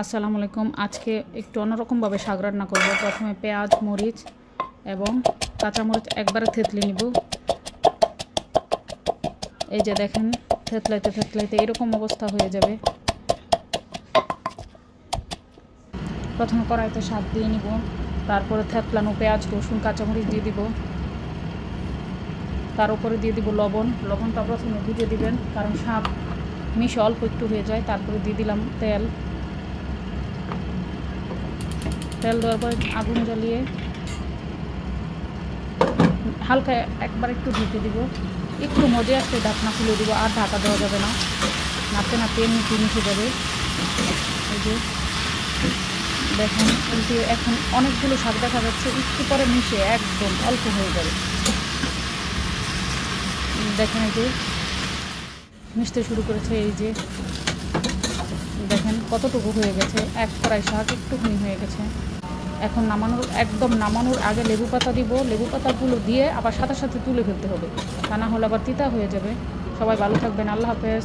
আসসালামু আলাইকুম। আজকে একটু অন্যরকমভাবে শাক রান্না করব। প্রথমে পেঁয়াজ, মরিচ এবং কাঁচামরিচ একবারে থেতলে নিব। এই যে দেখেন, থেতলাইতে থেতলাইতে এরকম অবস্থা হয়ে যাবে। প্রথমে কড়াইতে শাক দিয়ে নিব, তারপরে থেতলানো পেঁয়াজ, রসুন, কাঁচামরিচ দিয়ে দিব। তার উপরে দিয়ে দিব লবণ। লবণটা প্রথমে ভিজে দিবেন, কারণ শাক মিশে অল্প একটু হয়ে যায়। তারপরে দিয়ে দিলাম তেল। তেল দেওয়ার পরে আগুন জ্বালিয়ে হালকা একবার একটু ঢেকে দিব। একটু মজে আসলে ঢাকনা খুলে দিব, আর ঢাকা দেওয়া যাবে না, নাড়তে নাড়তে মিশে যাবে। এই যে দেখেন, উল্টে এখন অনেকগুলো শাক দেখা যাচ্ছে, একটু পরে মিশে একদম অল্প হয়ে যাবে। দেখেন এই যে মিশতে শুরু করেছে। এই যে দেখেন কতটুকু হয়ে গেছে, এক কড়াই শাক একটুখানি হয়ে গেছে। এখন নামানোর আগে লেবু পাতা দিব। লেবু পাতাগুলো দিয়ে আবার সাথে সাথে তুলে ফেলতে হবে, তা না হলে আবার তিতা হয়ে যাবে। সবাই ভালো থাকবেন। আল্লাহ হাফেজ।